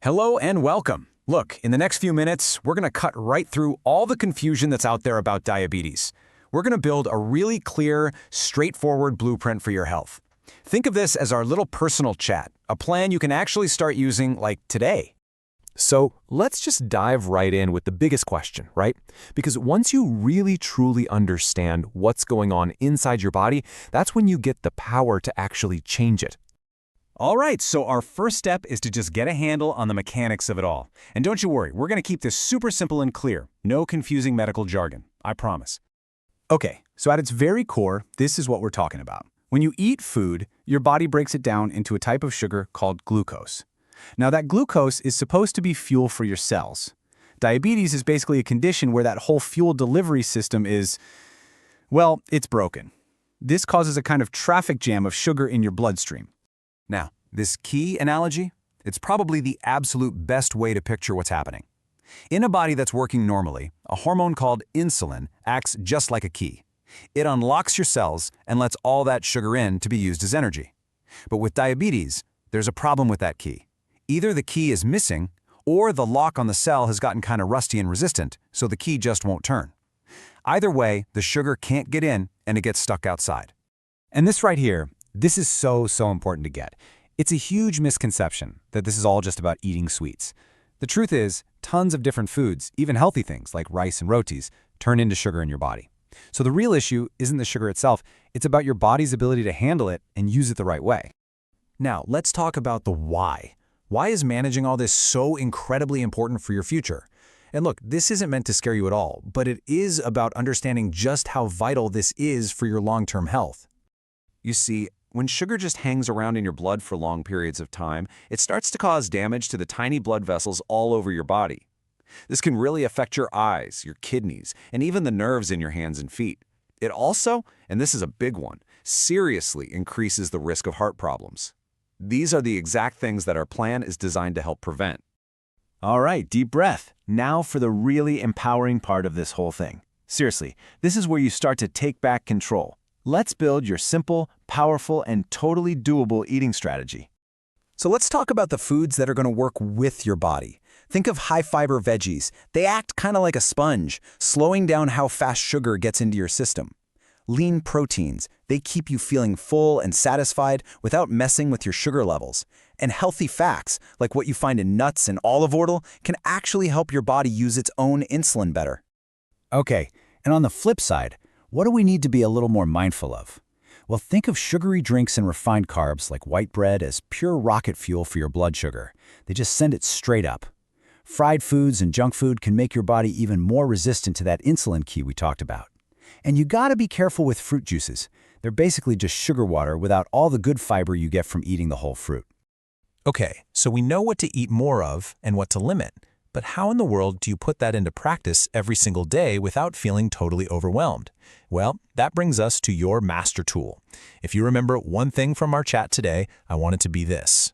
Hello and welcome. Look, in the next few minutes, we're going to cut right through all the confusion that's out there about diabetes. We're going to build a really clear, straightforward blueprint for your health. Think of this as our little personal chat, a plan you can actually start using like today. So let's just dive right in with the biggest question, right? Because once you really truly understand what's going on inside your body, that's when you get the power to actually change it. All right, so our first step is to just get a handle on the mechanics of it all. And don't you worry, we're going to keep this super simple and clear. No confusing medical jargon, I promise. Okay, so at its very core, this is what we're talking about. When you eat food, your body breaks it down into a type of sugar called glucose. Now that glucose is supposed to be fuel for your cells. Diabetes is basically a condition where that whole fuel delivery system is, well, it's broken. This causes a kind of traffic jam of sugar in your bloodstream. Now, this key analogy, it's probably the absolute best way to picture what's happening. In a body that's working normally, a hormone called insulin acts just like a key. It unlocks your cells and lets all that sugar in to be used as energy. But with diabetes, there's a problem with that key. Either the key is missing, or the lock on the cell has gotten kind of rusty and resistant, so the key just won't turn. Either way, the sugar can't get in and it gets stuck outside. And this right here, this is so important to get. It's a huge misconception that this is all just about eating sweets. The truth is, tons of different foods, even healthy things like rice and rotis, turn into sugar in your body. So the real issue isn't the sugar itself, it's about your body's ability to handle it and use it the right way. Now, let's talk about the why. Why is managing all this so incredibly important for your future? And look, this isn't meant to scare you at all, but it is about understanding just how vital this is for your long-term health. You see, when sugar just hangs around in your blood for long periods of time, it starts to cause damage to the tiny blood vessels all over your body. This can really affect your eyes, your kidneys, and even the nerves in your hands and feet. It also, and this is a big one, seriously increases the risk of heart problems. These are the exact things that our plan is designed to help prevent. All right, deep breath. Now for the really empowering part of this whole thing. Seriously, this is where you start to take back control. Let's build your simple, powerful, and totally doable eating strategy. So let's talk about the foods that are going to work with your body. Think of high-fiber veggies. They act kind of like a sponge, slowing down how fast sugar gets into your system. Lean proteins, they keep you feeling full and satisfied without messing with your sugar levels. And healthy fats, like what you find in nuts and olive oil, can actually help your body use its own insulin better. Okay, and on the flip side, what do we need to be a little more mindful of? Well, think of sugary drinks and refined carbs like white bread as pure rocket fuel for your blood sugar. They just send it straight up. Fried foods and junk food can make your body even more resistant to that insulin key we talked about. And you gotta be careful with fruit juices. They're basically just sugar water without all the good fiber you get from eating the whole fruit. Okay, so we know what to eat more of and what to limit, but how in the world do you put that into practice every single day without feeling totally overwhelmed? Well, that brings us to your master tool. If you remember one thing from our chat today, I want it to be this.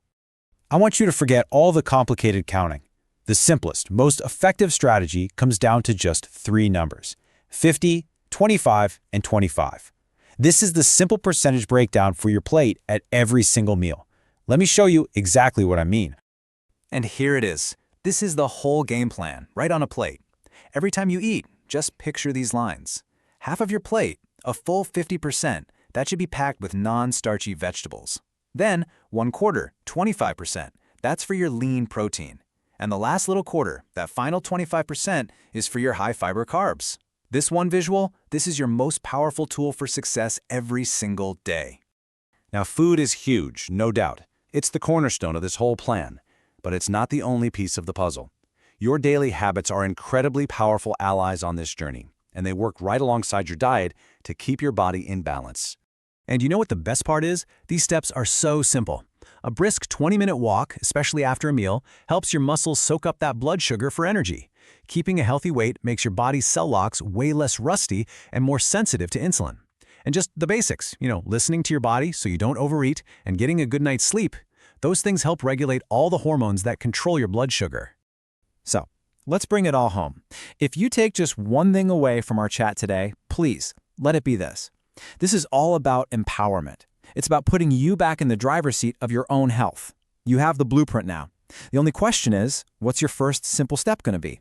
I want you to forget all the complicated counting. The simplest, most effective strategy comes down to just 3 numbers: 50, 25, and 25. This is the simple percentage breakdown for your plate at every single meal. Let me show you exactly what I mean. And here it is. This is the whole game plan, right on a plate. Every time you eat, just picture these lines. Half of your plate, a full 50%, that should be packed with non-starchy vegetables. Then, 1/4, 25%, that's for your lean protein. And the last little quarter, that final 25%, is for your high-fiber carbs. This one visual, this is your most powerful tool for success every single day. Now, food is huge, no doubt. It's the cornerstone of this whole plan. But it's not the only piece of the puzzle. Your daily habits are incredibly powerful allies on this journey, and they work right alongside your diet to keep your body in balance. And you know what the best part is? These steps are so simple. A brisk 20-minute walk, especially after a meal, helps your muscles soak up that blood sugar for energy. Keeping a healthy weight makes your body's cell locks way less rusty and more sensitive to insulin. And just the basics, listening to your body so you don't overeat and getting a good night's sleep, those things help regulate all the hormones that control your blood sugar. So, let's bring it all home. If you take just one thing away from our chat today, please let it be this. This is all about empowerment. It's about putting you back in the driver's seat of your own health. You have the blueprint now. The only question is, what's your first simple step going to be?